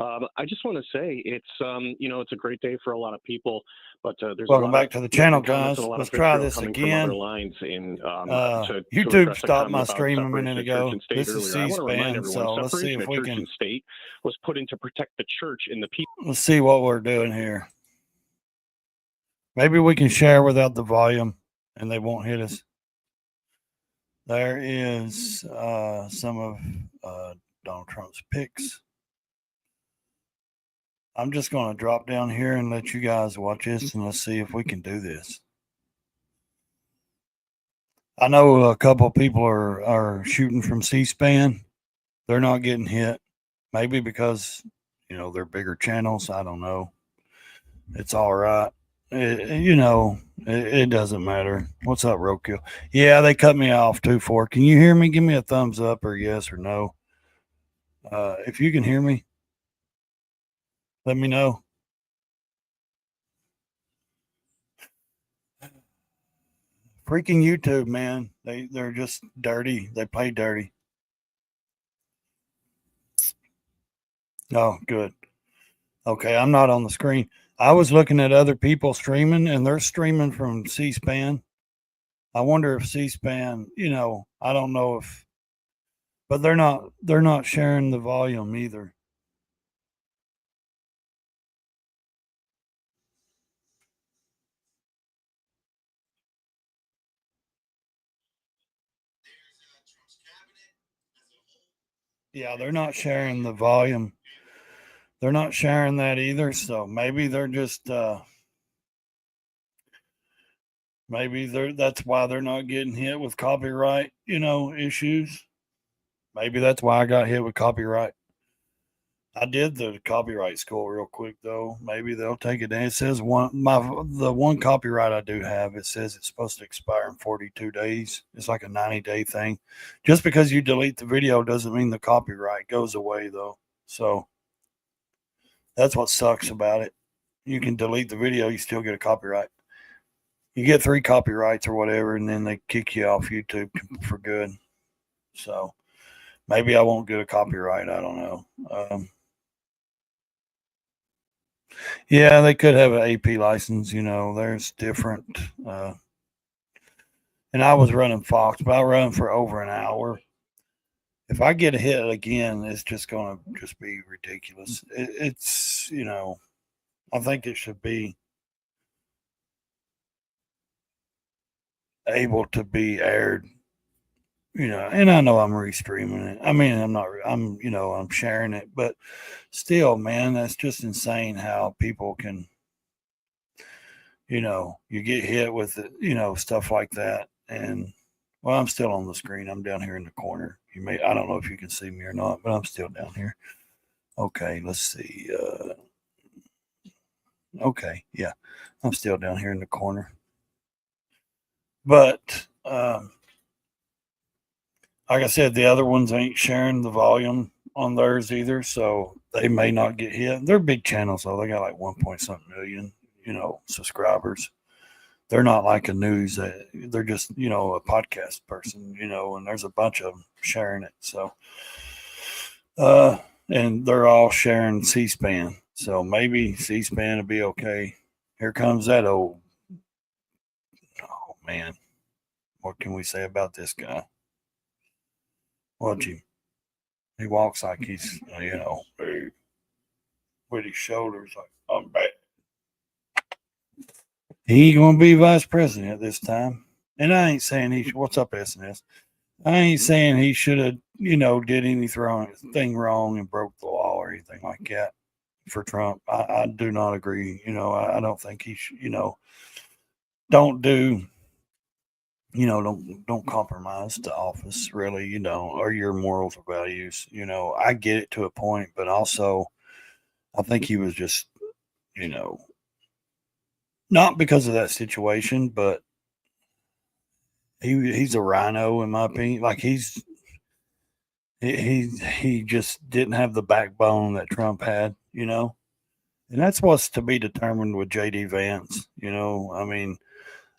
I just want to say it's a great day for a lot of people, but there's a Welcome lot of back to the channel, different comments and guys. a lot of Let's try vitriol this coming from other again. lines in to YouTube address a stopped comment my about stream a minute separation of church ago. and state This is earlier. I want to remind C-SPAN, everyone so let's see separation if of we church can. and state was put in to protect the church and the people. Let's see what we're doing here. Maybe we can share without the volume, and they won't hit us. There is some of Donald Trump's picks. I'm just going to drop down here and let you guys watch this, and let's see if we can do this. I know a couple of people are shooting from C-SPAN. They're not getting hit. Maybe because, they're bigger channels. I don't know. It's all right. It doesn't matter. What's up, Roadkill? Yeah, they cut me off too. Can you hear me? Give me a thumbs up or yes or no. If you can hear me, let me know. Freaking YouTube, man. They're just dirty. They play dirty. Oh, good. Okay, I'm not on the screen. I was looking at other people streaming, and they're streaming from C-SPAN. I wonder if C-SPAN, I don't know if, but they're not sharing the volume either. Yeah, they're not sharing the volume. They're not sharing that either. So maybe they're just that's why they're not getting hit with copyright, issues. Maybe that's why I got hit with copyright. I did the copyright school real quick though. Maybe they'll take it down. It says the one copyright I do have, it says it's supposed to expire in 42 days. It's like a 90-day thing. Just because you delete the video doesn't mean the copyright goes away though. So that's what sucks about it. You can delete the video, you still get a copyright. You get 3 copyrights or whatever, and then they kick you off YouTube for good. So maybe I won't get a copyright. I don't know. Yeah, they could have an AP license. There's different. And I was running Fox, but I run for over an hour. If I get a hit again, it's just going to just be ridiculous. It's, I think it should be able to be aired, and I know I'm restreaming it. I mean, I'm sharing it, but still, man, that's just insane how people can, you get hit with it, stuff like that. And well, I'm still on the screen. I'm down here in the corner. I don't know if you can see me or not, but I'm still down here. Okay, let's see. Okay, yeah, I'm still down here in the corner. But like I said, the other ones ain't sharing the volume on theirs either, so they may not get hit. They're big channels though. They got like 1 point something million, subscribers. They're not like a news. They're just, a podcast person, and there's a bunch of them sharing it. So, and they're all sharing C-SPAN. So maybe C-SPAN will be okay. Here comes that oh man. What can we say about this guy? Watch him. He walks like he's, with his shoulders like, I'm back. He ain't gonna be vice president this time. And I ain't saying what's up, SNS? I ain't saying he should have, did anything wrong and broke the law or anything like that for Trump. I do not agree. I don't think he should, don't do, don't compromise the office really, or your morals or values. I get it to a point, but also I think he was just, not because of that situation, but he's a rhino in my opinion. Like he just didn't have the backbone that Trump had, and that's what's to be determined with JD Vance. I mean,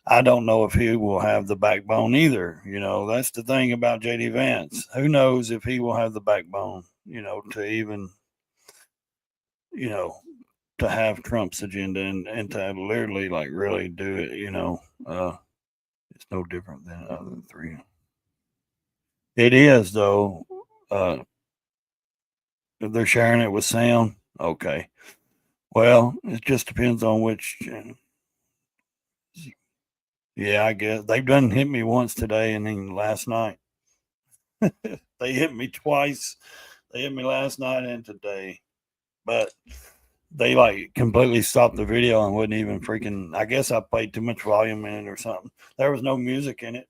I don't know if he will have the backbone either. That's the thing about JD Vance. Who knows if he will have the backbone, to even to have Trump's agenda and to literally like really do it, it's no different than other three. It is though. If they're sharing it with sound, okay. Well, it just depends on which channel. Yeah, I guess they've done hit me once today and then last night. They hit me twice. They hit me last night and today, but they like completely stopped the video and wouldn't even freaking. I guess I played too much volume in it or something. There was no music in it.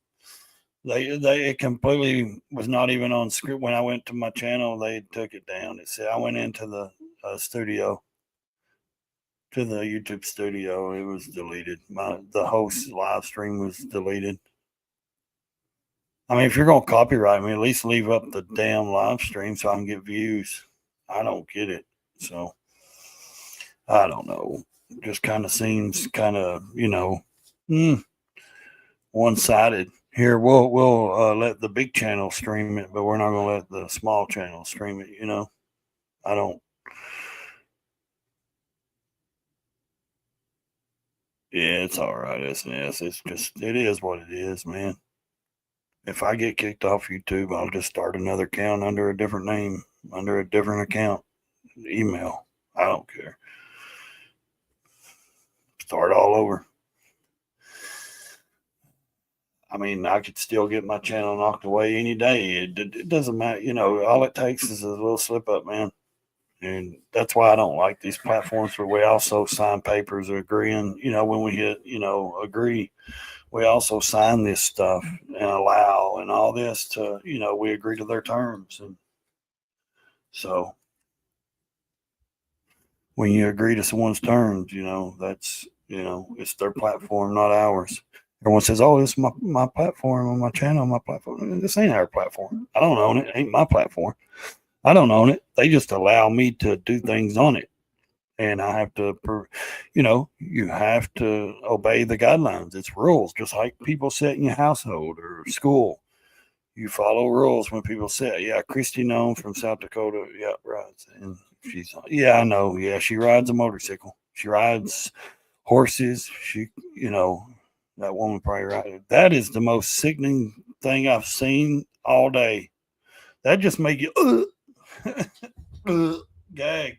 They it completely was not even on script. When I went to my channel, they took it down. It said I went into the studio, to the YouTube studio. It was deleted. The host live stream was deleted. I mean, if you're gonna copyright me, at least leave up the damn live stream so I can get views. I don't get it. So I don't know. It just kind of seems kind of one sided. Here we'll let the big channel stream it, but we're not gonna let the small channel stream it. I don't. Yeah, it's all right, SNS. It's just it is what it is, man. If I get kicked off YouTube, I'll just start another account under a different name, under a different account, email. I don't care. Start all over. I mean, I could still get my channel knocked away any day. It doesn't matter. All it takes is a little slip up, man. And that's why I don't like these platforms where we also sign papers agreeing, when we hit, agree, we also sign this stuff and allow and all this to, we agree to their terms. And so when you agree to someone's terms, that's, it's their platform, not ours. Everyone says, "Oh, this is my platform on my channel, my platform." This ain't our platform. I don't own it. It ain't my platform. I don't own it. They just allow me to do things on it. And I have to, you have to obey the guidelines. It's rules, just like people sit in your household or school. You follow rules when people sit. Yeah, Christy known from South Dakota. Yeah, rides. And yeah, I know. Yeah, she rides a motorcycle. She rides horses. That woman probably rides. That is the most sickening thing I've seen all day. That just make you gag.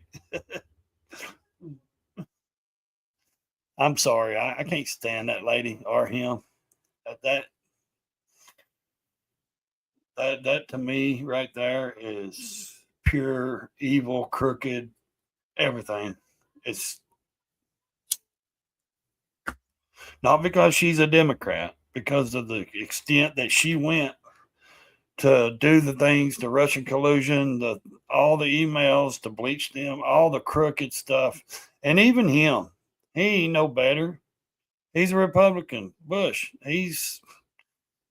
I'm sorry. I can't stand that lady or him. That that to me right there is pure evil, crooked, everything. It's not because she's a Democrat, because of the extent that she went to do the things, the Russian collusion, all the emails to bleach them, all the crooked stuff, and even him. He ain't no better. He's a Republican. Bush. He's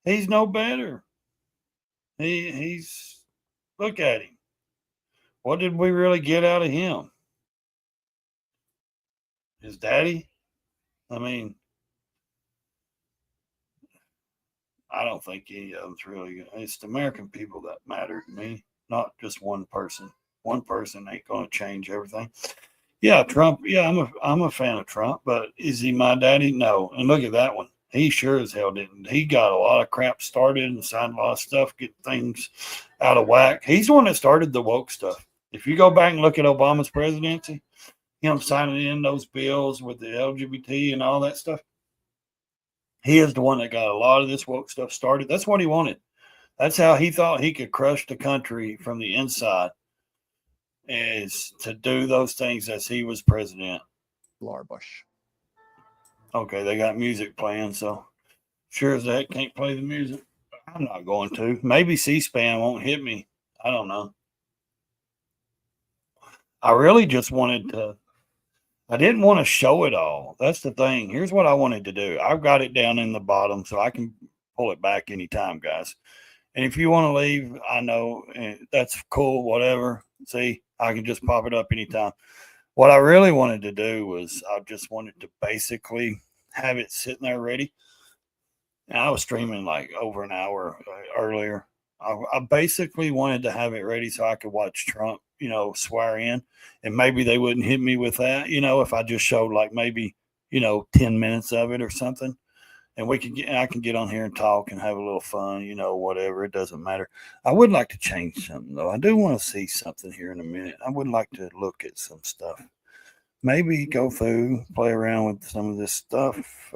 no better. He's look at him. What did we really get out of him? His daddy? I mean, I don't think any of them's really good. It's the American people that matter to me, not just one person. One person ain't going to change everything. Yeah, Trump. Yeah, I'm a fan of Trump, but is he my daddy? No. And look at that one. He sure as hell didn't. He got a lot of crap started and signed a lot of stuff, get things out of whack. He's the one that started the woke stuff. If you go back and look at Obama's presidency, him signing in those bills with the LGBT and all that stuff, he is the one that got a lot of this woke stuff started. That's what he wanted. That's how he thought he could crush the country from the inside, is to do those things as he was president. Bush. Okay, they got music playing, so sure as heck can't play the music. I'm not going to. Maybe C-SPAN won't hit me. I don't know. I really just wanted to. I didn't want to show it all. That's the thing. Here's what I wanted to do. I've got it down in the bottom so I can pull it back anytime, guys. And if you want to leave, I know that's cool, whatever. See, I can just pop it up anytime. What I really wanted to do was I just wanted to basically have it sitting there ready. And I was streaming like over an hour earlier. I basically wanted to have it ready so I could watch Trump swear in, and maybe they wouldn't hit me with that, if I just showed like maybe, 10 minutes of it or something. And I can get on here and talk and have a little fun, whatever. It doesn't matter. I would like to change something though. I do want to see something here in a minute. I would like to look at some stuff. Maybe go through, play around with some of this stuff.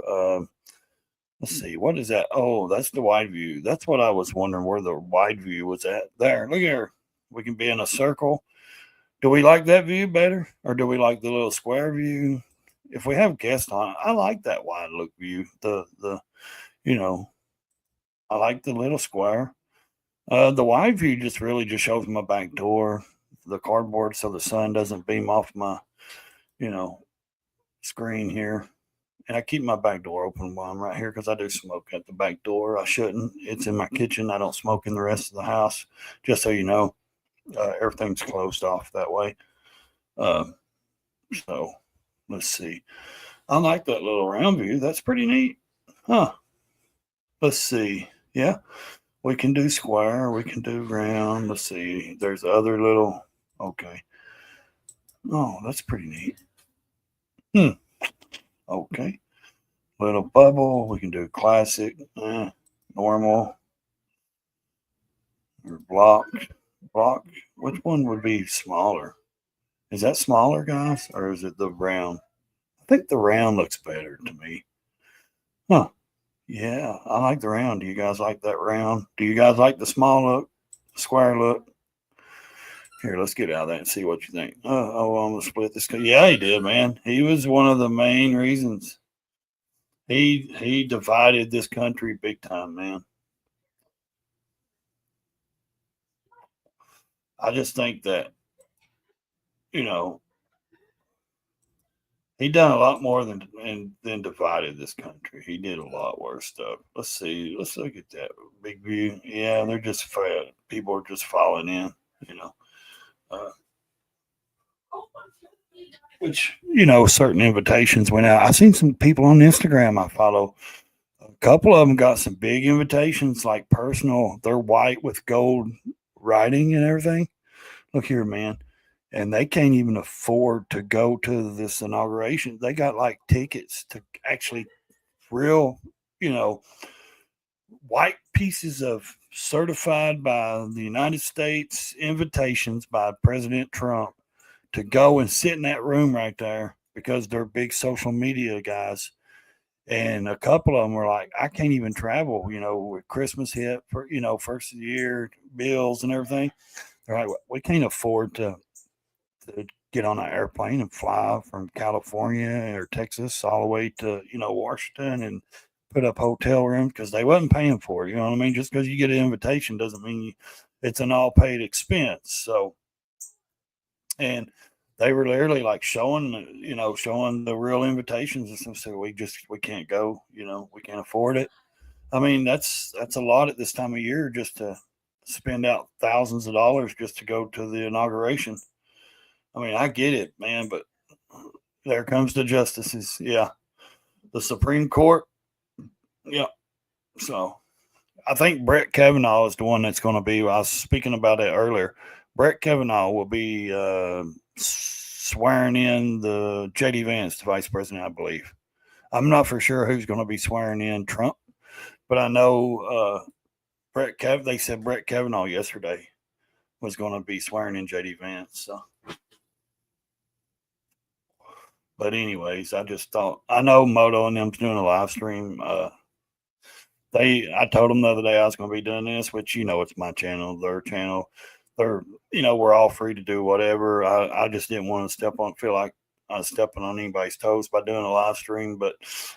Let's see, what is that? Oh, that's the wide view. That's what I was wondering where the wide view was at. There, look here. We can be in a circle. Do we like that view better, or do we like the little square view? If we have guests on, I like that wide look view. You know, I like the little square. The wide view just really just shows my back door, the cardboard, so the sun doesn't beam off my, you know, screen here. And I keep my back door open while I'm right here because I do smoke at the back door. I shouldn't. It's in my kitchen. I don't smoke in the rest of the house. Just so you know, everything's closed off that way. Uh, so let's see. I like that little round view. That's pretty neat. Huh. Let's see. Yeah, we can do square. We can do round. Let's see. There's other little. Okay. Oh, that's pretty neat. Okay. Little bubble. We can do classic, normal, or block. Block. Which one would be smaller? Is that smaller, guys, or is it the round? I think the round looks better to me. Huh. Yeah, I like the round. Do you guys like that round? Do you guys like the small look, square look? Here, let's get out of that and see what you think. I'm gonna split this. Yeah, he did, man. He was one of the main reasons. He divided this country big time, man. I just think that you know he done a lot more than divided this country. He did a lot worse stuff. Let's see. Let's look at that big view. Yeah, they're just people are just falling in. You know. Uh, which certain invitations went out. I seen some people on Instagram I follow. A couple of them got some big invitations, like personal. They're white with gold writing and everything. Look here, man, and they can't even afford to go to this inauguration. They got like tickets to actually real, you know, white pieces of certified by the United States invitations by President Trump to go and sit in that room right there because they're big social media guys. And a couple of them were like, I can't even travel, with Christmas hit for, first of the year, bills and everything. They're like, we can't afford to get on an airplane and fly from California or Texas all the way to, Washington and put up hotel rooms because they wasn't paying for it. You know what I mean? Just because you get an invitation doesn't mean it's an all paid expense. So, and they were literally like showing the real invitations and stuff. So we can't go, we can't afford it. I mean, that's a lot at this time of year just to spend out thousands of dollars just to go to the inauguration. I mean, I get it, man, but there comes the justices. Yeah. The Supreme Court. Yeah. So I think Brett Kavanaugh is the one that's going to be. I was speaking about it earlier. Brett Kavanaugh will be swearing in the JD Vance, the vice president, I believe. I'm not for sure who's going to be swearing in Trump, but I know they said Brett Kavanaugh yesterday was going to be swearing in JD Vance. So. But anyways, I just thought I know Moto and them's doing a live stream. I told them the other day I was going to be doing this, which it's my channel, their channel. They're we're all free to do whatever. I just didn't want to feel like I was stepping on anybody's toes by doing a live stream. But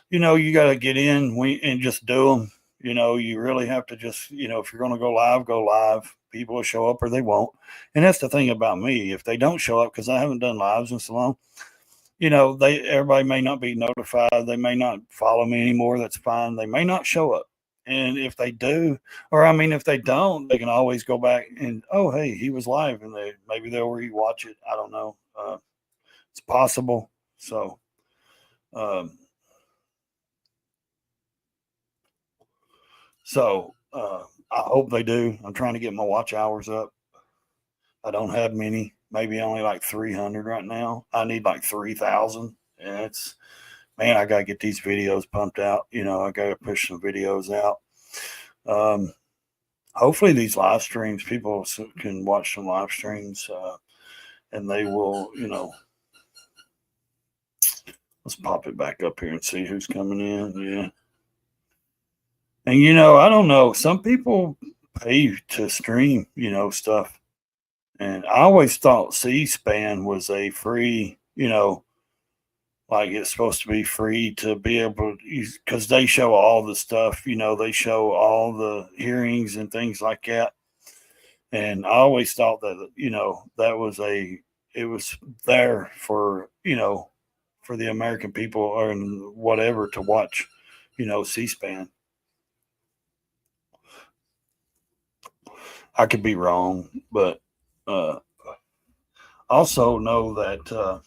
you got to get in and just do them. You really have to just if you're going to go live, go live. People will show up or they won't. And that's the thing about me. If they don't show up, because I haven't done lives in so long. Everybody may not be notified. They may not follow me anymore. That's fine. They may not show up. And if they do, if they don't, they can always go back and, oh, hey, he was live, and maybe they'll rewatch it. I don't know. It's possible. So, um, I hope they do. I'm trying to get my watch hours up. I don't have many. maybe only like 300 right now. I need like 3,000. And it's, man, I got to get these videos pumped out. I got to push some videos out. Hopefully these live streams, people can watch some live streams, and they will, let's pop it back up here and see who's coming in. Yeah. And, I don't know. Some people pay to stream, stuff. And I always thought C-SPAN was a free, like it's supposed to be free to be able to use, because they show all the stuff, they show all the hearings and things like that. And I always thought that, that was it was there for, for the American people or whatever to watch, C-SPAN. I could be wrong, but also know that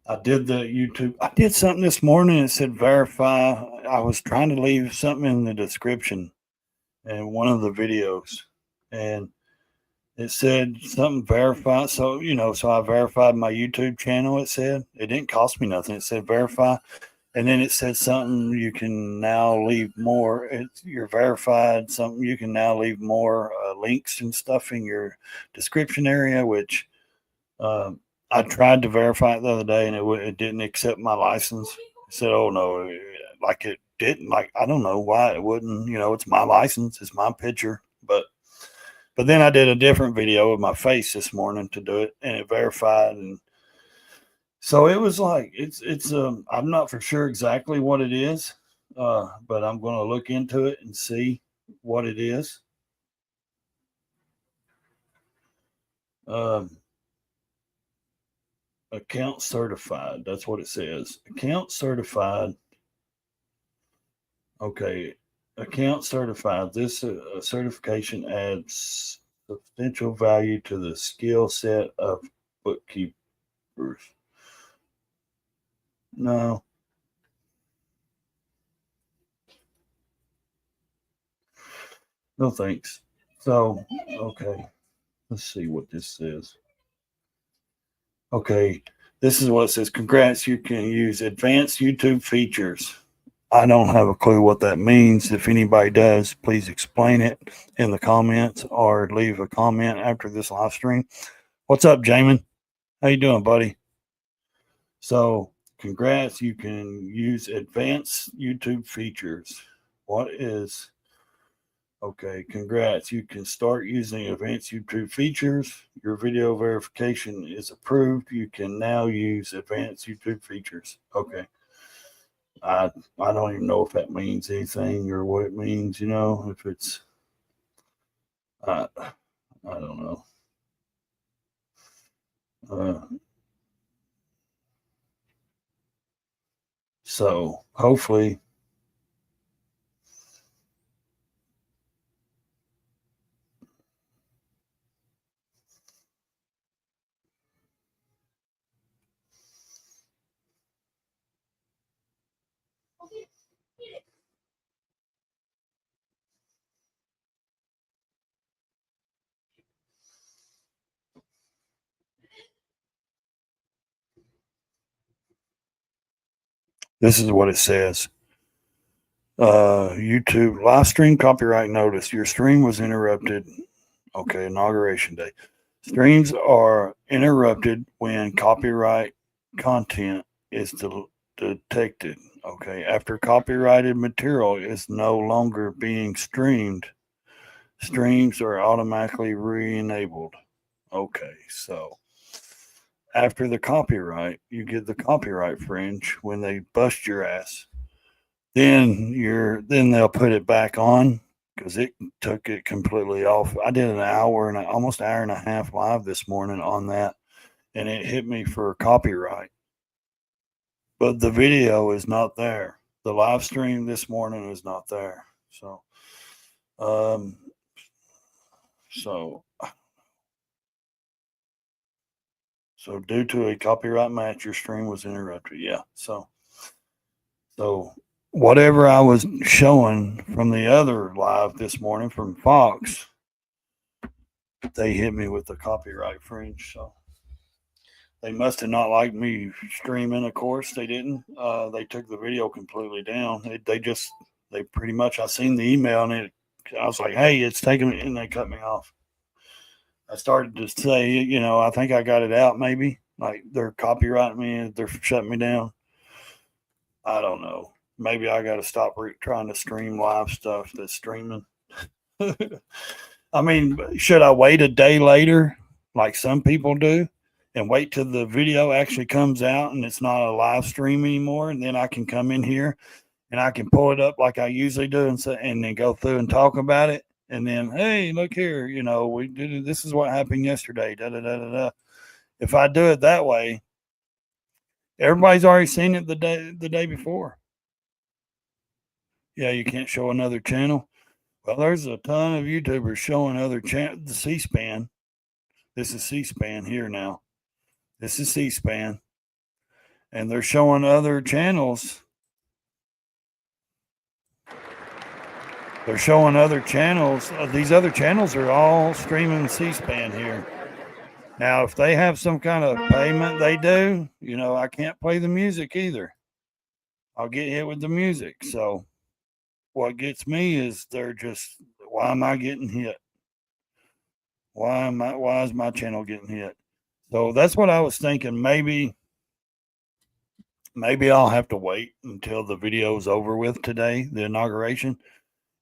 I did the YouTube. I did something this morning. It said verify. I was trying to leave something in the description in one of the videos, and it said something verify. So, so I verified my YouTube channel. It said it didn't cost me nothing. It said verify. And then it said something you can now leave more. You're verified. Something you can now leave more links and stuff in your description area, which I tried to verify it the other day, and it didn't accept my license. It said, "Oh no," like it didn't. Like I don't know why it wouldn't. It's my license, it's my picture. But then I did a different video of my face this morning to do it, and it verified. And so it was like it's I'm not for sure exactly what it is, but I'm going to look into it and see what it is. Account certified. That's what it says. Account certified. Okay. Account certified. This certification adds substantial value to the skill set of bookkeepers. No. No thanks. So, okay. Let's see what this says. Okay. This is what it says. Congrats. You can use advanced YouTube features. I don't have a clue what that means. If anybody does, please explain it in the comments or leave a comment after this live stream. What's up, Jamin? How you doing, buddy? So, congrats. You can use advanced YouTube features. What is... Okay, congrats. You can start using advanced YouTube features. Your video verification is approved. You can now use advanced YouTube features. Okay. I don't even know if that means anything or what it means, if it's I don't know. So hopefully this is what it says. YouTube live stream copyright notice. Your stream was interrupted. Okay, inauguration day. Streams are interrupted when copyright content is detected. Okay, after copyrighted material is no longer being streamed, streams are automatically re-enabled. Okay, so after the copyright, you get the copyright fringe when they bust your ass. Then they'll put it back on because it took it completely off. I did an hour and almost hour and a half live this morning on that, and it hit me for copyright. But the video is not there. The live stream this morning is not there. So, so due to a copyright match, your stream was interrupted. Yeah. So whatever I was showing from the other live this morning from Fox, they hit me with the copyright fringe. So they must have not liked me streaming. Of course, they didn't. They took the video completely down. They pretty much. I seen the email I was like, "Hey, it's taking me," and they cut me off. I started to say, I think I got it out. Maybe like they're copyrighting me, they're shutting me down. I don't know. Maybe I got to stop trying to stream live stuff that's streaming. I mean, should I wait a day later, like some people do, and wait till the video actually comes out and it's not a live stream anymore, and then I can come in here and I can pull it up like I usually do, and then go through and talk about it, and then, hey, look here, we did this is what happened yesterday. Da da da da da. If I do it that way, everybody's already seen it the day before. Yeah, you can't show another channel. Well, there's a ton of YouTubers showing other the C-SPAN. This is C-SPAN here now. This is C-SPAN, and they're showing other channels. They're showing other channels. These other channels are all streaming C-SPAN here. Now, if they have some kind of payment, they do. I can't play the music either. I'll get hit with the music. So, what gets me is why am I getting hit? Why is my channel getting hit? So that's what I was thinking. Maybe I'll have to wait until the video is over with today, the inauguration,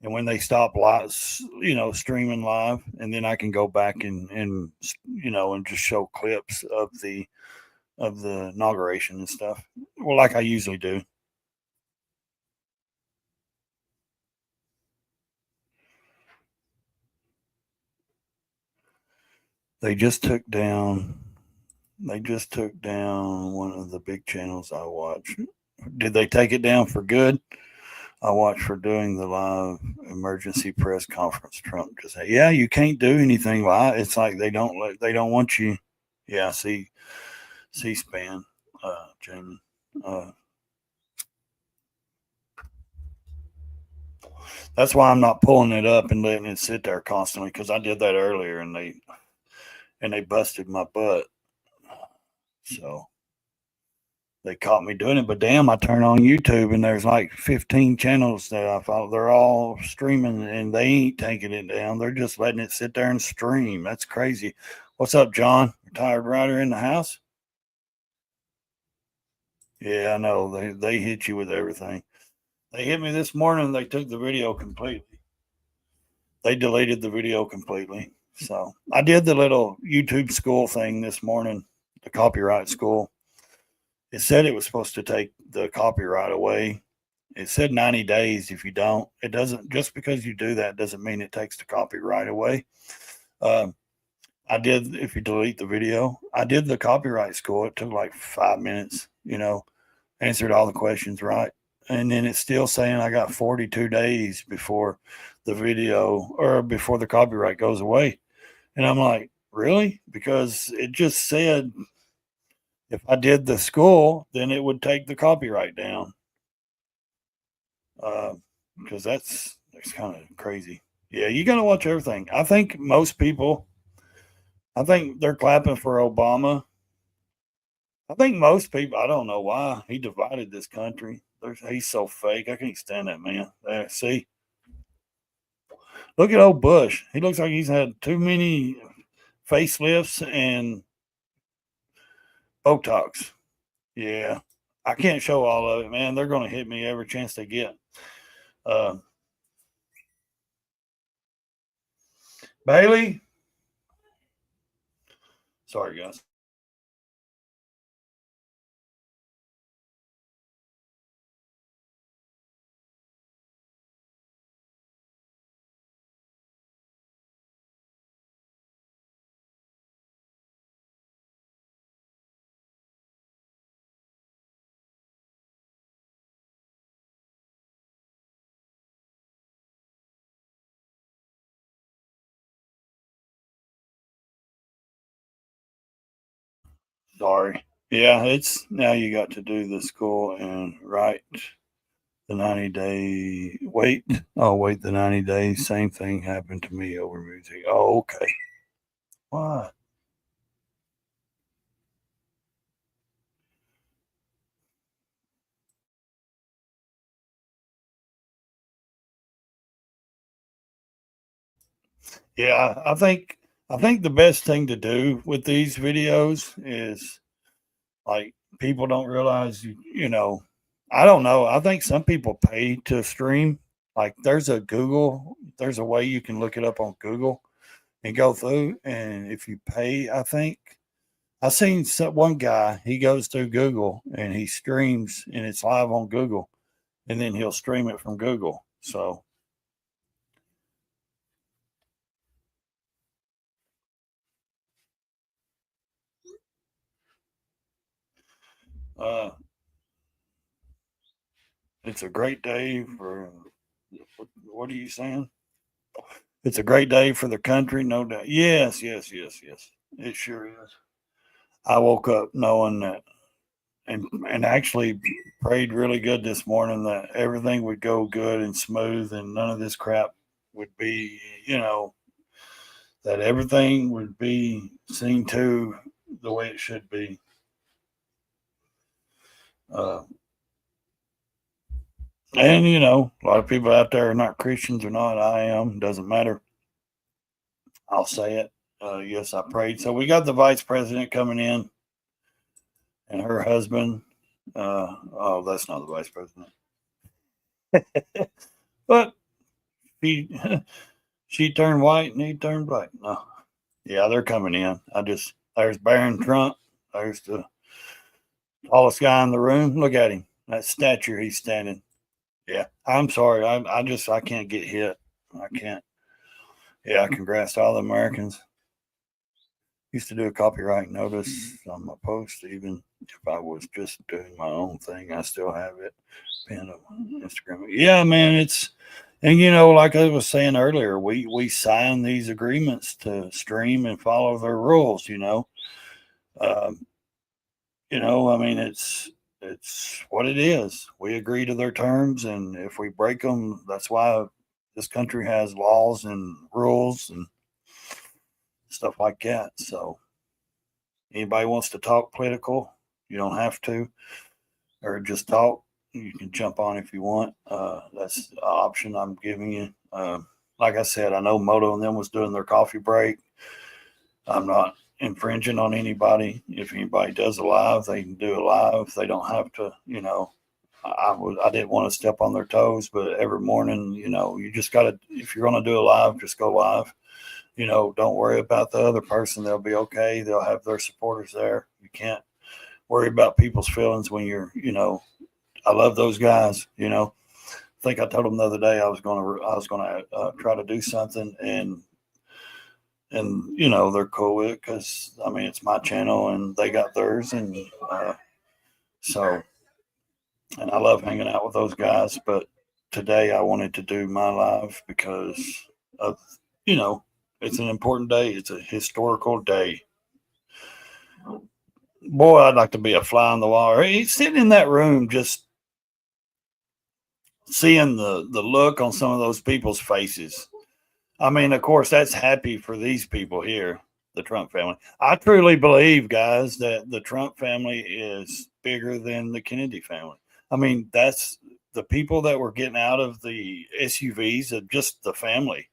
and when they stop live, streaming live, and then I can go back and just show clips of the inauguration and stuff. Well, like I usually do. They just took down one of the big channels I watch. Did they take it down for good? I watched for doing the live emergency press conference. Trump just said, "Yeah, you can't do anything live. It's like they don't want you." Yeah, C-SPAN, Jamie. That's why I'm not pulling it up and letting it sit there constantly, because I did that earlier and they busted my butt. So they caught me doing it. But damn, I turn on YouTube and there's like 15 channels that I follow. They're all streaming and they ain't taking it down. They're just letting it sit there and stream. That's crazy. What's up, John? Retired writer in the house? Yeah, I know. They hit you with everything. They hit me this morning. They took the video completely. They deleted the video completely. So I did the little YouTube school thing this morning, the copyright school. It said it was supposed to take the copyright away. It said 90 days if you don't. It doesn't, just because you do that doesn't mean it takes the copyright away. I did, if you delete the video, I did the copyright school. It took like 5 minutes, answered all the questions right. And then it's still saying I got 42 days before the video or before the copyright goes away. And I'm like, really? Because it just said if I did the school, then it would take the copyright down. Because that's kind of crazy. Yeah, you got to watch everything. I think they're clapping for Obama. I think most people, I don't know why he divided this country. He's so fake. I can't stand that man. There, see, look at old Bush. He looks like he's had too many facelifts and Botox. Yeah, I can't show all of it, man. They're going to hit me every chance they get. Bailey, sorry guys. Sorry. Yeah, it's now you got to do the school and write the 90-day wait. Oh, wait the 90 days. Same thing happened to me over music. Oh, okay. What? Yeah, I think the best thing to do with these videos is like people don't realize I don't know. I think some people pay to stream. Like there's a way you can look it up on Google and go through, and if you pay, I think I seen one guy, he goes through Google and he streams and it's live on Google, and then he'll stream it from Google. So uh it's a great day for what are you saying? It's a great day for the country, no doubt. Yes, yes, yes, yes. It sure is. I woke up knowing that, and actually prayed really good this morning that everything would go good and smooth, and none of this crap would be, that everything would be seen to the way it should be. Uh, and a lot of people out there are not Christians or not. I am. Doesn't matter. I'll say it. Yes, I prayed. So we got the vice president coming in and her husband. Oh, that's not the vice president. But she she turned white and he turned black. No, yeah, they're coming in. There's Barron Trump. There's the tallest guy in the room. Look at him. That stature he's standing. Yeah, I'm sorry. I can't get hit. I can't. Yeah, congrats to all the Americans. Used to do a copyright notice on my post, even if I was just doing my own thing. I still have it pinned on Instagram. Yeah, man, and like I was saying earlier, we sign these agreements to stream and follow their rules. Um, I mean, it's what it is. We agree to their terms, and if we break them, that's why this country has laws and rules and stuff like that. So, anybody wants to talk political, you don't have to, or just talk. You can jump on if you want. That's the option I'm giving you. Like I said, I know Moto and them was doing their coffee break. I'm not infringing on anybody. If anybody does a live, they can do a live. They don't have to, I didn't want to step on their toes, but every morning, you just gotta, if you're gonna do a live, just go live. Don't worry about the other person. They'll be okay. They'll have their supporters there. You can't worry about people's feelings when I love those guys. I think I told them the other day I was gonna try to do something, and they're cool with it because I mean it's my channel and they got theirs, and so and I love hanging out with those guys. But today I wanted to do my live because of you know it's an important day. It's a historical day. Boy, I'd like to be a fly on the wall. He's sitting in that room, just seeing the look on some of those people's faces. I mean, of course, that's happy for these people here, the Trump family. I truly believe, guys, that the Trump family is bigger than the Kennedy family. I mean, that's the people that were getting out of the SUVs of just the family.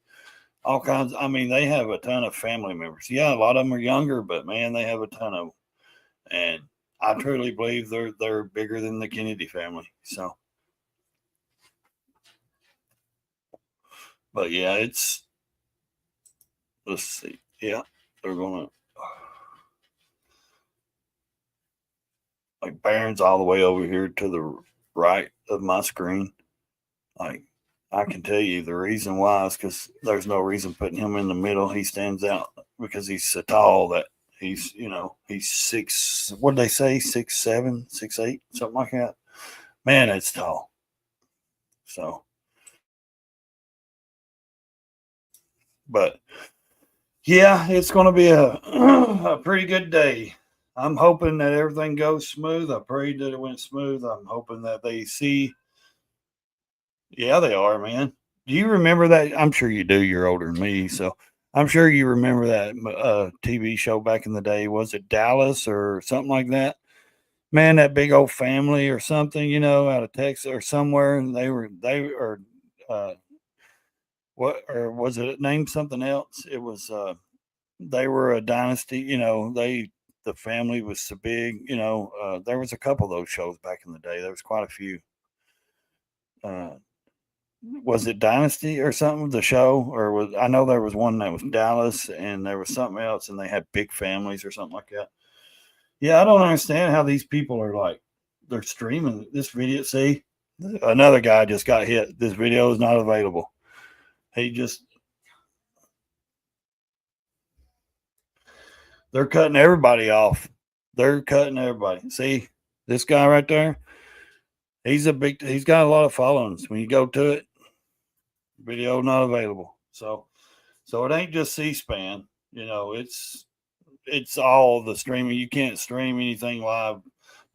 All kinds. I mean, they have a ton of family members. Yeah, a lot of them are younger, but man, they have a ton of them. And I truly believe they're bigger than the Kennedy family. So, but yeah, let's see. Yeah, they're gonna like Barron's all the way over here to the right of my screen. Like I can tell you the reason why is because there's no reason putting him in the middle. He stands out because he's so tall that he's six. What did they say? 6'7", 6'8", something like that. Man, it's tall. So, but yeah, it's going to be a a pretty good day. I'm hoping that everything goes smooth. I prayed that it went smooth. I'm hoping that they see. Yeah, they are, man. Do you remember that? I'm sure you do. You're older than me, so I'm sure you remember that TV show back in the day. Was it Dallas or something like that? Man, that big old family or something, out of Texas or somewhere. And they were uh, what, or was it named something else? It was they were a dynasty. The family was so big. There was a couple of those shows back in the day. There was quite a few. Uh, was it Dynasty or something? The show, or was I know there was one that was Dallas, and there was something else, and they had big families or something like that. Yeah, I don't understand how these people are like they're streaming this video. See, another guy just got hit. This video is not available. He just they're cutting everybody off. They're cutting everybody. See this guy right there. He's got a lot of followings. When you go to it, video not available. So it ain't just C-SPAN. It's all the streaming. You can't stream anything live.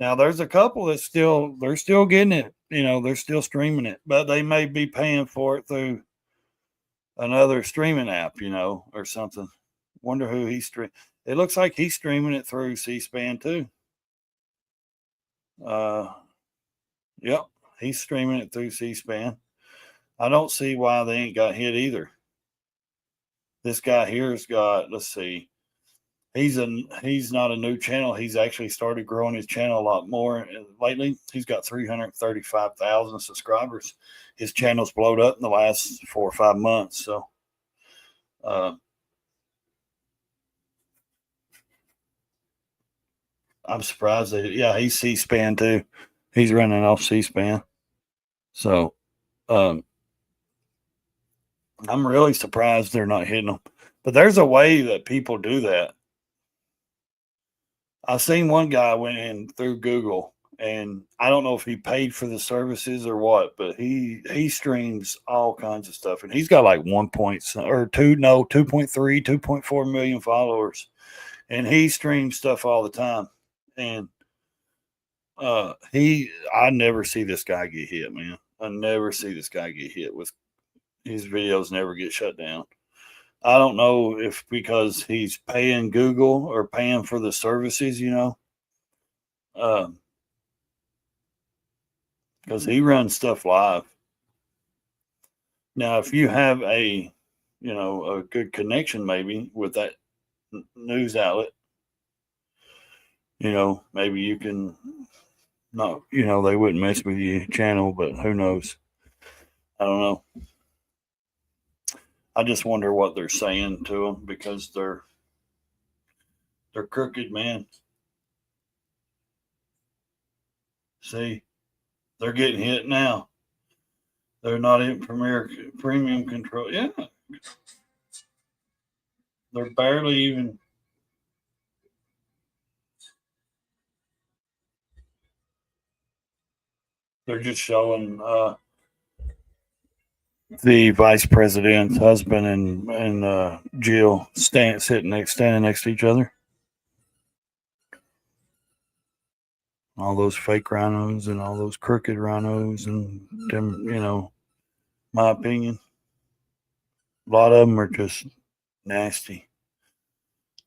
Now there's a couple that they're still getting it. They're still streaming it, but they may be paying for it through another streaming app, or something. Wonder who he's stream. It looks like he's streaming it through C-SPAN too. Yep, he's streaming it through C-SPAN. I don't see why they ain't got hit either. This guy here's got. Let's see. He's not a new channel. He's actually started growing his channel a lot more lately. He's got 335,000 subscribers. His channel's blowed up in the last 4 or 5 months. So, I'm surprised that he's C-SPAN too. He's running off C-SPAN. So, I'm really surprised they're not hitting them. But there's a way that people do that. I seen one guy went in through Google, and I don't know if he paid for the services or what, but he streams all kinds of stuff, and he's got like 2.3, 2.4 million followers, and he streams stuff all the time. And I never see this guy get hit, man. I never see this guy get hit with his videos. Never get shut down. I don't know if because he's paying Google or paying for the services, because he runs stuff live. Now, if you have a good connection maybe with that news outlet, maybe you can not, they wouldn't mess with your channel, but who knows? I don't know. I just wonder what they're saying to them because they're crooked, man. See, they're getting hit now. They're not in premium control. Yeah, they're barely even. They're just showing the vice president's husband and Jill standing next to each other. All those fake rhinos and all those crooked rhinos and them, my opinion, a lot of them are just nasty.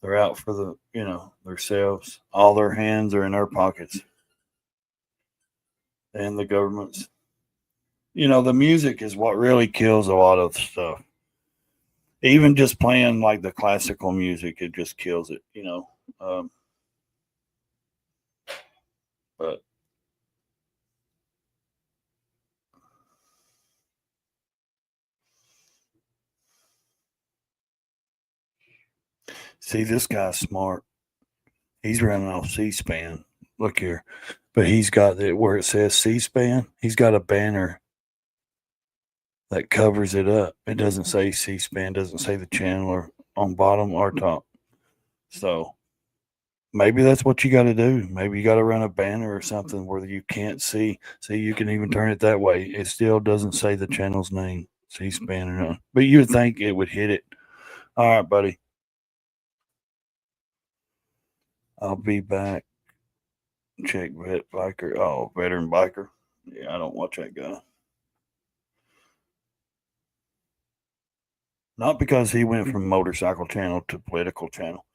They're out for themselves. All their hands are in their pockets. And the government's. The music is what really kills a lot of stuff. Even just playing like the classical music, it just kills it, but see, this guy's smart. He's running off C-SPAN. Look here. But he's got it where it says C-SPAN. He's got a banner that covers it up. It doesn't say C-SPAN, doesn't say the channel or on bottom or top. So maybe that's what you got to do. Maybe you got to run a banner or something where you can't see. See, you can even turn it that way. It still doesn't say the channel's name, C-SPAN or not. But you'd think it would hit it. All right, buddy. I'll be back. Check vet biker. Oh, veteran biker. Yeah, I don't watch that guy. Not because he went from motorcycle channel to political channel.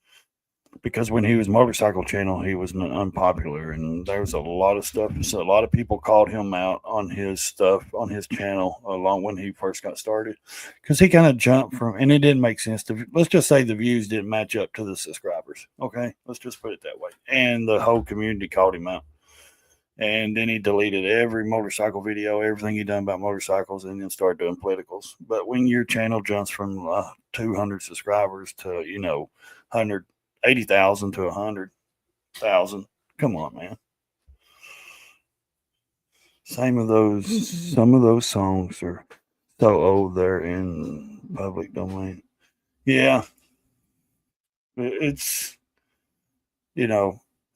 Because when he was motorcycle channel, he was unpopular, and there was a lot of stuff. So a lot of people called him out on his stuff on his channel along when he first got started, because he kind of jumped from, and it didn't make sense. Let's just say the views didn't match up to the subscribers. Okay, let's just put it that way. And the whole community called him out. And then he deleted every motorcycle video, everything he done about motorcycles, and then started doing politicals. But when your channel jumps from 200 subscribers to 180,000 to 100,000, come on, man. Some of those songs are so old they're in public domain. Yeah, it's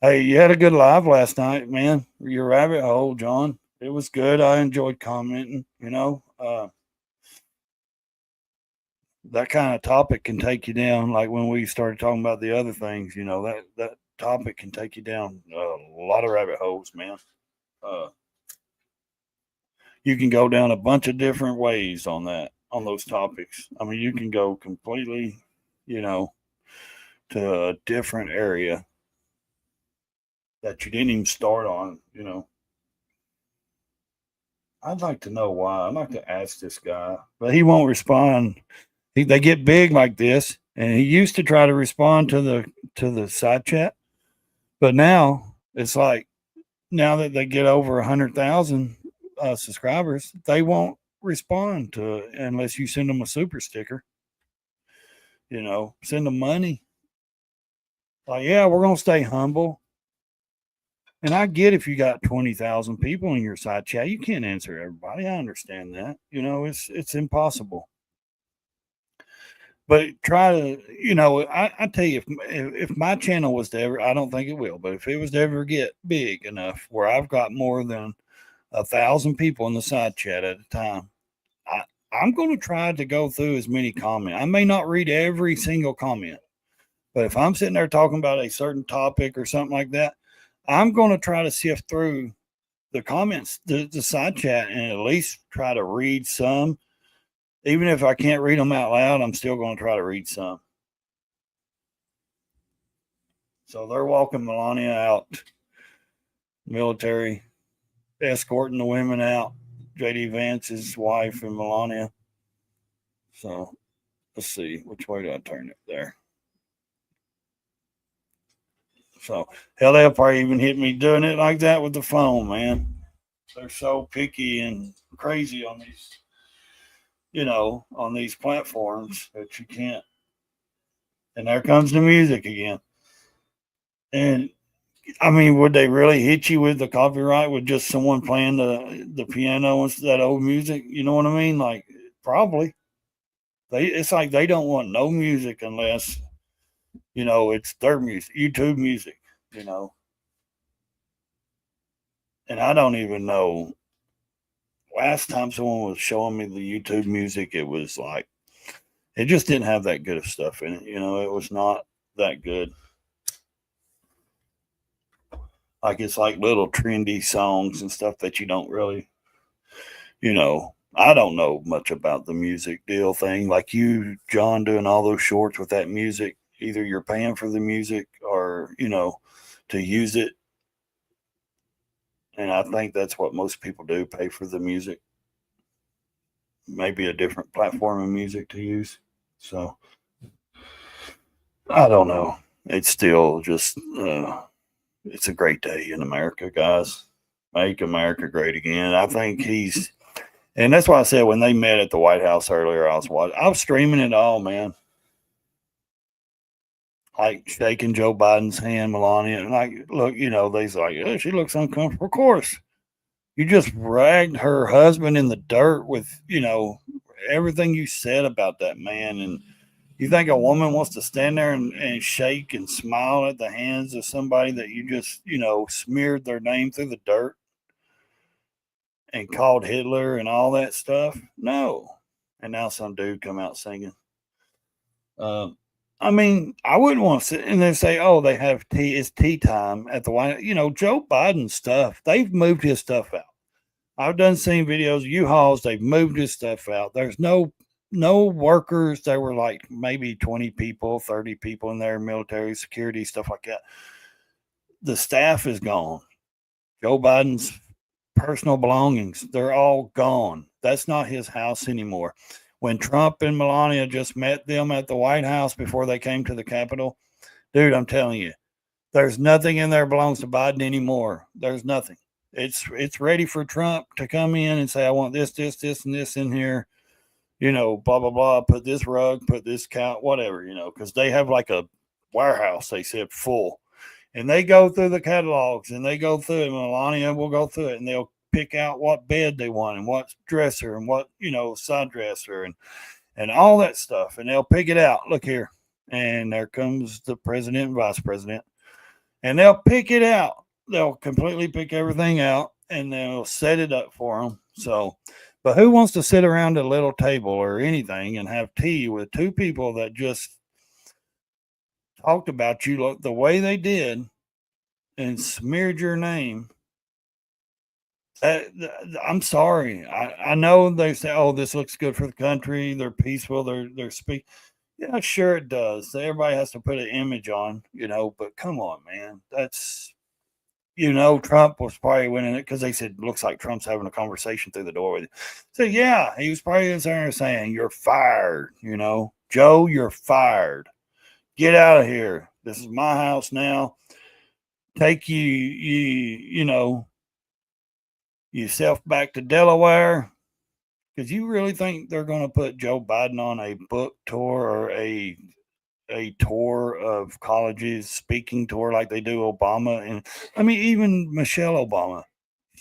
Hey, you had a good live last night, man. Your rabbit hole, John. It was good. I enjoyed commenting. That kind of topic can take you down. Like when we started talking about the other things, that topic can take you down a lot of rabbit holes, man. You can go down a bunch of different ways on those topics. I mean, you can go completely, to a different area that you didn't even start on. I'd like to know why. I'd like to ask this guy, but he won't respond. They get big like this, and he used to try to respond to the side chat, but now it's like, now that they get over 100,000 subscribers, they won't respond to it unless you send them a super sticker. Send them money. Like, yeah, we're gonna stay humble. And I get if you got 20,000 people in your side chat, you can't answer everybody. I understand that. It's impossible. But try to, I tell you, if my channel was to ever, I don't think it will, but if it was to ever get big enough where I've got more than 1,000 people in the side chat at a time, I'm going to try to go through as many comments. I may not read every single comment, but if I'm sitting there talking about a certain topic or something like that, I'm going to try to sift through the comments, the side chat, and at least try to read some. Even if I can't read them out loud, I'm still going to try to read some. So they're walking Melania out, military, escorting the women out. JD Vance's wife and Melania. So let's see, which way do I turn it there? So hell, they'll probably even hit me doing it like that with the phone, man. They're so picky and crazy on these, on these platforms that you can't. And there comes the music again. And I mean, would they really hit you with the copyright with just someone playing the piano and that old music? You know what I mean? Like, probably. It's like they don't want no music unless it's their music, YouTube music. And I don't even know. Last time someone was showing me the YouTube music, it was like, it just didn't have that good of stuff in it. It was not that good. Like, it's like little trendy songs and stuff that you don't really, I don't know much about the music deal thing. Like you, John, doing all those shorts with that music, either you're paying for the music or, to use it. And I think that's what most people do, pay for the music. Maybe a different platform of music to use. So I don't know. It's still just, it's a great day in America, guys. Make America great again. I think and that's why I said when they met at the White House earlier, I was streaming it all, man. Like shaking Joe Biden's hand, Melania, and like, look, they's like, oh, she looks uncomfortable. Of course, you just ragged her husband in the dirt with, everything you said about that man. And you think a woman wants to stand there and shake and smile at the hands of somebody that you just, smeared their name through the dirt and called Hitler and all that stuff? No. And now some dude come out singing. I mean, I wouldn't want to sit and then say, oh, they have tea. It's tea time at the White House. Joe Biden's stuff, they've moved his stuff out. I've seen videos of U-Hauls. They've moved his stuff out. There's no no workers. There were like maybe 20 people, 30 people in there, military, security, stuff like that. The staff is gone. Joe Biden's personal belongings, they're all gone. That's not his house anymore. When Trump and Melania just met them at the White House before they came to the Capitol, dude, I'm telling you, there's nothing in there belongs to Biden anymore. There's nothing. It's ready for Trump to come in and say, I want this, this, this, and this in here. Blah blah blah. Put this rug, put this count, whatever. Because they have like a warehouse. They said full, and they go through the catalogs and they go through it. Melania will go through it, and they'll pick out what bed they want and what dresser and what side dresser and all that stuff, and they'll pick it out. Look here, and there comes the president and vice president, and they'll pick it out. They'll completely pick everything out, and they'll set it up for them. So, but who wants to sit around a little table or anything and have tea with two people that just talked about you the way they did and smeared your name? I'm sorry. I know they say, "Oh, this looks good for the country. They're peaceful. They're speak." Yeah, sure it does. Everybody has to put an image on, But come on, man. That's Trump was probably winning it because they said looks like Trump's having a conversation through the door with you. So yeah, he was probably in there saying, "You're fired." Joe, you're fired. Get out of here. This is my house now. Take yourself back to Delaware. Because you really think they're going to put Joe Biden on a book tour or a tour of colleges, speaking tour like they do Obama, and I mean even Michelle Obama.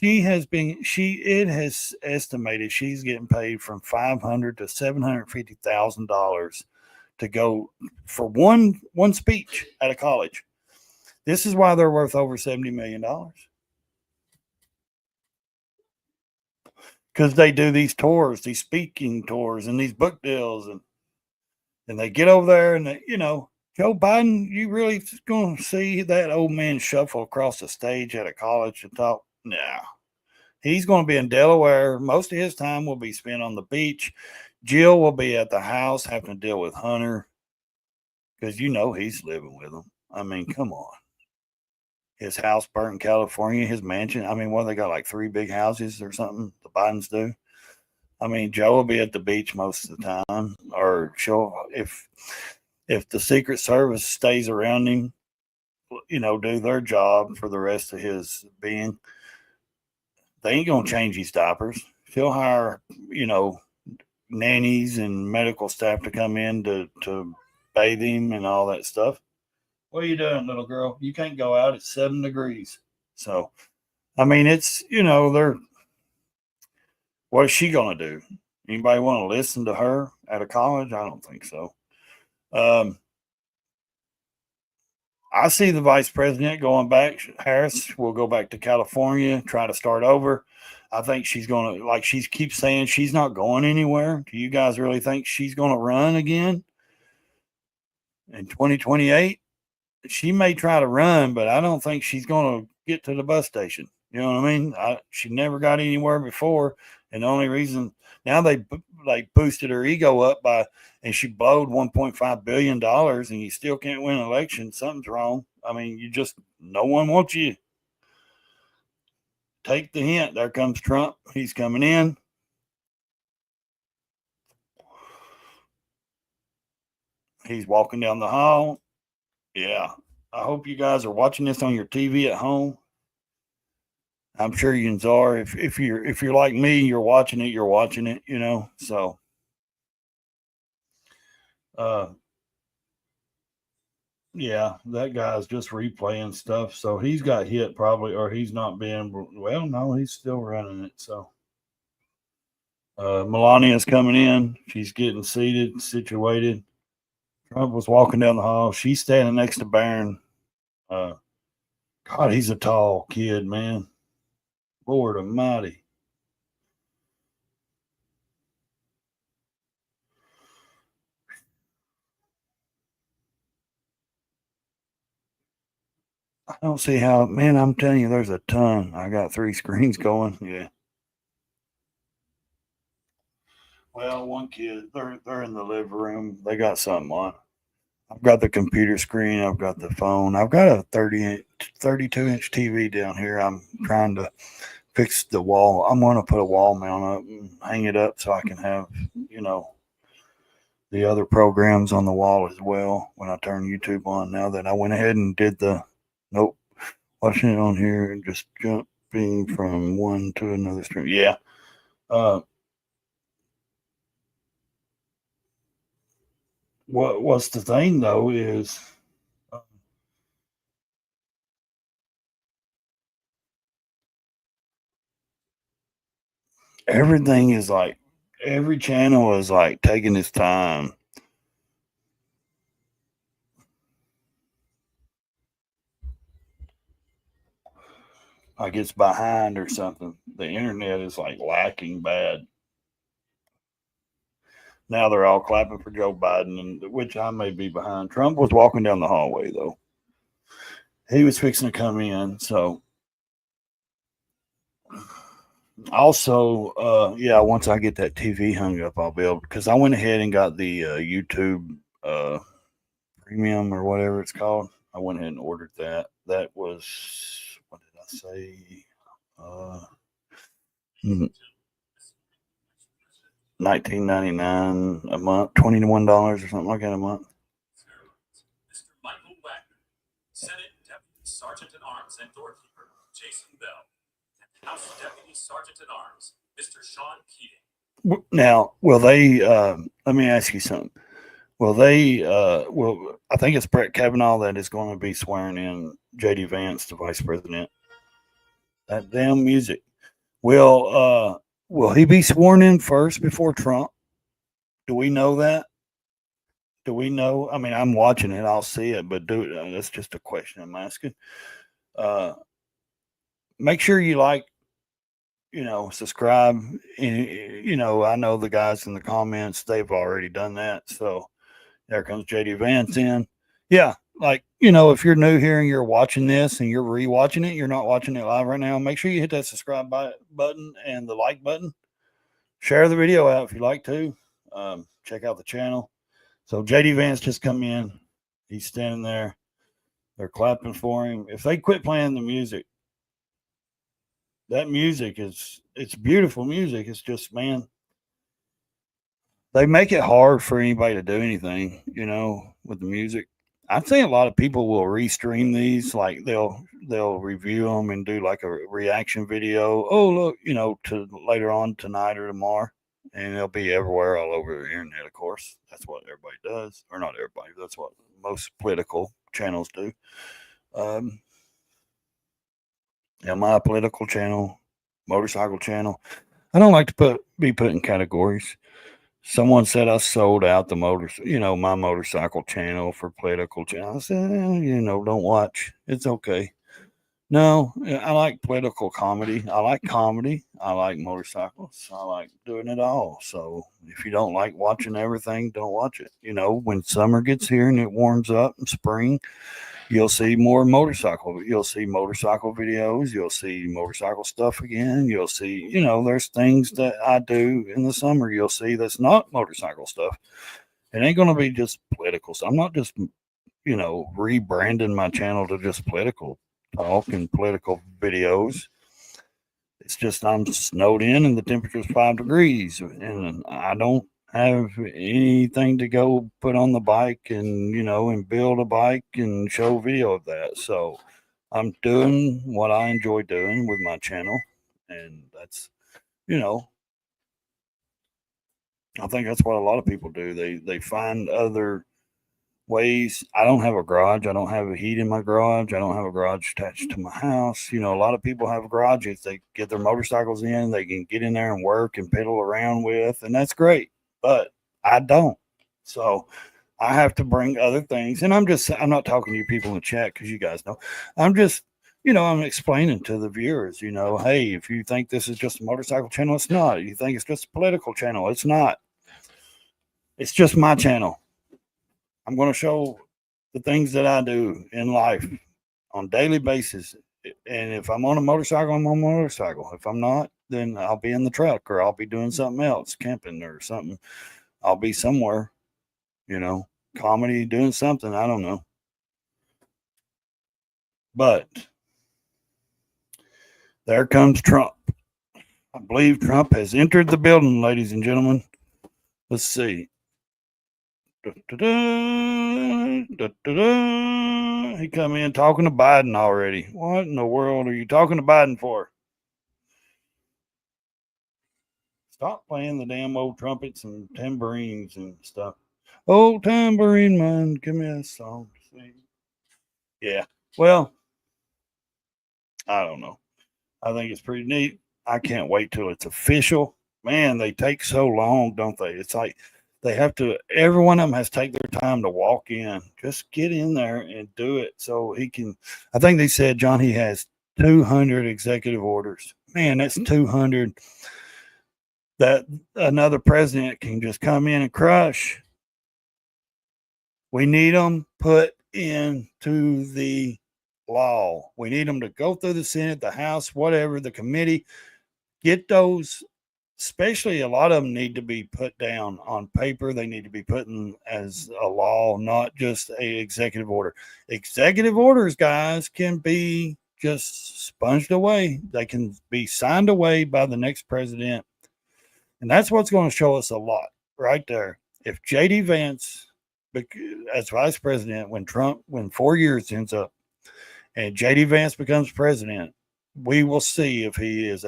It has estimated she's getting paid from $500 to $750,000 to go for one speech at a college. This is why they're worth over $70 million. Because they do these tours, these speaking tours, and these book deals, and they get over there, and Joe Biden, you really going to see that old man shuffle across the stage at a college and talk? No, he's going to be in Delaware. Most of his time will be spent on the beach. Jill will be at the house having to deal with Hunter because he's living with him. I mean, come on. His house burnt in California, his mansion. I mean, what, they got like 3 big houses or something, the Bidens do? I mean, Joe will be at the beach most of the time, or if the Secret Service stays around him, do their job for the rest of his being, they ain't gonna change his diapers. He'll hire, nannies and medical staff to come in to bathe him and all that stuff. What are you doing, little girl? You can't go out. It's 7 degrees. So, I mean, it's they're. What is she gonna do? Anybody want to listen to her at a college? I don't think so. Um, I see the vice president going back. Harris will go back to California, try to start over. I think she's going to, like she keeps saying, she's not going anywhere. Do you guys really think she's going to run again in 2028? She may try to run, but I don't think she's going to get to the bus station. You know what I mean? She never got anywhere before, and the only reason now they boosted her ego up and she blowed $1.5 billion, and you still can't win an election. Something's wrong. I mean, no one wants you. Take the hint. There comes Trump. He's coming in. He's walking down the hall. Yeah. I hope you guys are watching this on your TV at home. I'm sure you are. If you're like me, you're watching it, So yeah, that guy's just replaying stuff. So he's got hit probably, or he's not being, well, no, he's still running it. So Melania's coming in. She's getting seated, situated. Trump was walking down the hall. She's standing next to Barron. God, he's a tall kid, man. Lord Almighty. I don't see how, man, I'm telling you, there's a ton. I got 3 screens going. Yeah. Well, one kid, they're in the living room. They got something on. I've got the computer screen. I've got the phone. I've got a 32-inch TV down here. I'm trying to fix the wall. I'm going to put a wall mount up and hang it up so I can have, you know, the other programs on the wall as well when I turn YouTube on. Now that I went ahead and did the, nope, watching it on here and just jumping from one to another stream. Yeah. Uh, what's the thing though is uh, everything is like every channel is like taking its time. Like it's behind or something. The internet is like lacking bad. Now they're all clapping for Joe Biden, and which I may be behind. Trump was walking down the hallway though. He was fixing to come in. So also, yeah, once I get that TV hung up, I'll be able because I went ahead and got the YouTube uh, premium or whatever it's called. I went ahead and ordered that. That was what did I say? Uh, 19.99 a month, $21 or something like that a month. Mr. Michael Wagner, Senate Deputy Sergeant at Arms and Doorkeeper Jason Bell, and House Deputy Sergeant at Arms Mr. Sean Keating. Now, will they? Let me ask you something. Will they? Will I think it's Brett Kavanaugh that is going to be swearing in J.D. Vance to vice president? That damn music. Will he be sworn in first before Trump? Do we know that? Do we know? I mean, I'm watching it. I'll see it, but that's just a question I'm asking. Uh, make sure you like, subscribe. I know the guys in the comments, they've already done that. So there comes JD Vance in. Yeah. Like, if you're new here and you're watching this and you're rewatching it, you're not watching it live right now, make sure you hit that subscribe button and the like button. Share the video out if you like to. Check out the channel. So JD Vance just come in. He's standing there. They're clapping for him. If they quit playing the music, that music it's beautiful music. It's just, man, they make it hard for anybody to do anything, with the music. I'd say a lot of people will restream these, like they'll review them and do like a reaction video. Oh, look, to later on tonight or tomorrow, and they'll be everywhere, all over the internet. Of course, that's what everybody does, or not everybody. That's what most political channels do. Um, my political channel, motorcycle channel. I don't like to be put in categories. Someone said I sold out my motorcycle channel for political channel. I said, don't watch. It's okay. No, I like political comedy. I like comedy. I like motorcycles. I like doing it all. So if you don't like watching everything, don't watch it. When summer gets here and it warms up in spring, you'll see more motorcycle. You'll see motorcycle videos. You'll see motorcycle stuff again. You'll see, there's things that I do in the summer. You'll see that's not motorcycle stuff. It ain't going to be just political. So I'm not just, rebranding my channel to just political talk and political videos. It's just I'm snowed in and the temperature's 5 degrees and I don't have anything to go put on the bike and and build a bike and show video of that. So I'm doing what I enjoy doing with my channel, and that's you know I think that's what a lot of people do. They find other ways. I don't have a garage. I don't have a heat in my garage. I don't have a garage attached to my house. A lot of people have garages. They get their motorcycles in, they can get in there and work and pedal around with, and that's great. But I don't. So I have to bring other things. And I'm not talking to you people in the chat because you guys know. I'm just, I'm explaining to the viewers, hey, if you think this is just a motorcycle channel, it's not. You think it's just a political channel, it's not. It's just my channel. I'm going to show the things that I do in life on a daily basis. And if I'm on a motorcycle, I'm on a motorcycle. If I'm not, then I'll be in the truck or I'll be doing something else, camping or something. I'll be somewhere, comedy, doing something. I don't know. But there comes Trump. I believe Trump has entered the building, ladies and gentlemen. Let's see. Da-da-da, da-da-da. He come in talking to Biden already. What in the world are you talking to Biden for? Stop playing the damn old trumpets and tambourines and stuff. Old tambourine man, give me a song to sing. Yeah. Well, I don't know. I think it's pretty neat. I can't wait till it's official. Man, they take so long, don't they? It's like they have to, every one of them has to take their time to walk in. Just get in there and do it so he can. I think they said, John, he has 200 executive orders. Man, that's 200 that another president can just come in and crush. We need them put into the law. We need them to go through the Senate, the House, whatever, the committee. Get those, especially a lot of them need to be put down on paper. They need to be put in as a law, not just a executive order. Executive orders, guys, can be just sponged away. They can be signed away by the next president. And that's what's going to show us a lot right there. If J.D. Vance, as vice president, when 4 years ends up, and J.D. Vance becomes president, we will see if he is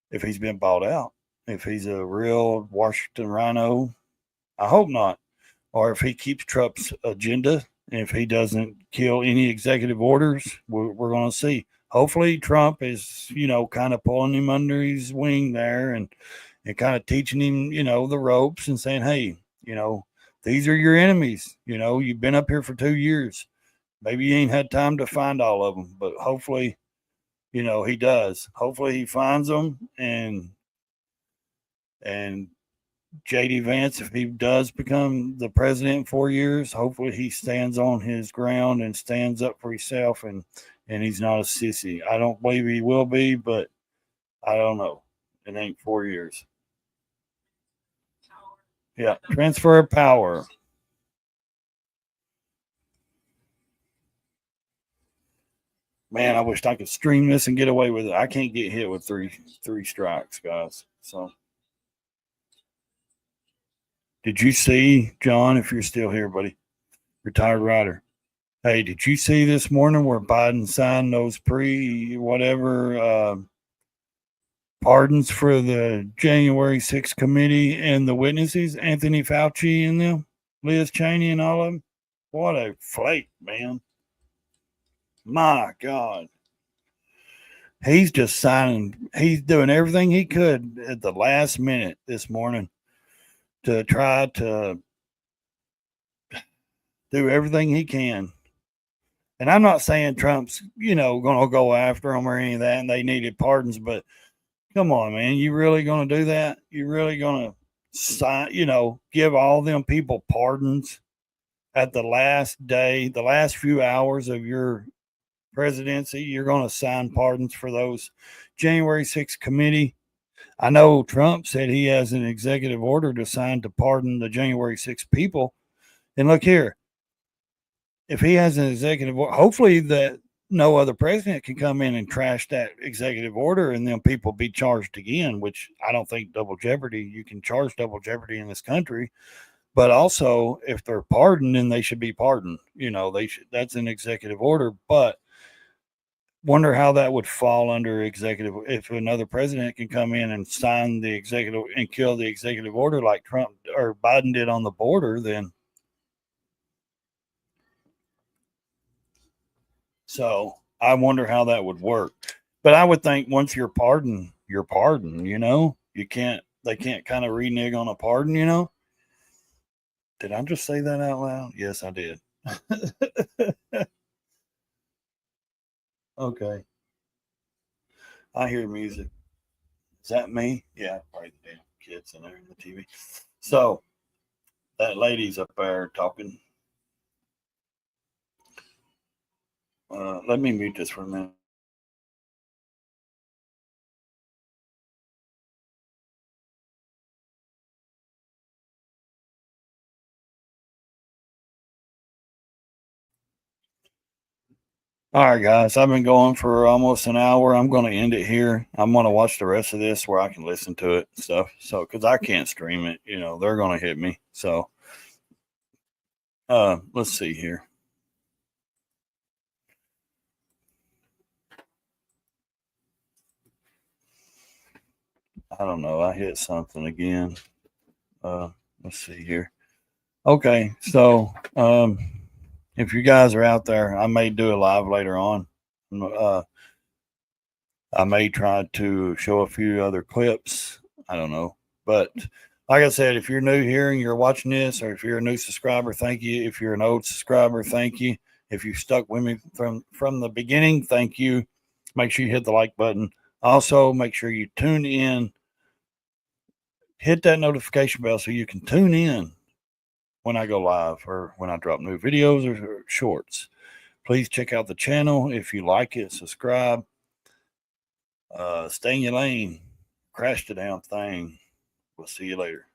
if he's been bought out, if he's a real Washington rhino. I hope not. Or if he keeps Trump's agenda, and if he doesn't kill any executive orders, we're going to see. Hopefully Trump is, kind of pulling him under his wing there and kind of teaching him, the ropes and saying, hey, these are your enemies. You've been up here for 2 years. Maybe you ain't had time to find all of them, but hopefully, he does. Hopefully he finds them and J.D. Vance, if he does become the president in 4 years, hopefully he stands on his ground and stands up for himself and he's not a sissy. I don't believe he will be, but I don't know. It ain't 4 years. Yeah, transfer of power. Man, I wish I could stream this and get away with it. I can't get hit with three strikes, guys. So, did you see, John, if you're still here, buddy, retired rider? Hey, did you see this morning where Biden signed those pardons for the January 6th committee and the witnesses, Anthony Fauci and them, Liz Cheney and all of them? What a flake, man. My God. He's just signing. He's doing everything he could at the last minute this morning to try to do everything he can. And I'm not saying Trump's, going to go after them or any of that and they needed pardons, but come on, man. You really going to do that? You really going to sign, give all them people pardons at the last day, the last few hours of your presidency? You're going to sign pardons for those January 6th committee. I know Trump said he has an executive order to sign to pardon the January 6th people. And look here, if he has an executive order, hopefully that no other president can come in and trash that executive order and then people be charged again, which I don't think double jeopardy, you can charge double jeopardy in this country. But also if they're pardoned, then they should be pardoned. That's an executive order, but wonder how that would fall under executive if another president can come in and sign the executive and kill the executive order like Trump or Biden did on the border, then so I wonder how that would work. But I would think once you're pardoned, you're pardoned, they can't kind of renege on a pardon, Did I just say that out loud? Yes, I did. Okay. I hear music. Is that me? Yeah, probably the damn kids in there in the TV. So that lady's up there talking. Let me mute this for a minute. All right, guys. I've been going for almost an hour. I'm going to end it here. I'm going to watch the rest of this where I can listen to it and stuff. So, because I can't stream it, they're going to hit me. So, let's see here. I don't know. I hit something again. Let's see here. Okay, so if you guys are out there, I may do a live later on. I may try to show a few other clips. I don't know. But like I said, if you're new here and you're watching this, or if you're a new subscriber, thank you. If you're an old subscriber, thank you. If you stuck with me from the beginning, thank you. Make sure you hit the like button. Also, make sure you tune in. Hit that notification bell so you can tune in when I go live or when I drop new videos or shorts. Please check out the channel. If you like it, subscribe. Stay in your lane. Crash the damn thing. We'll see you later.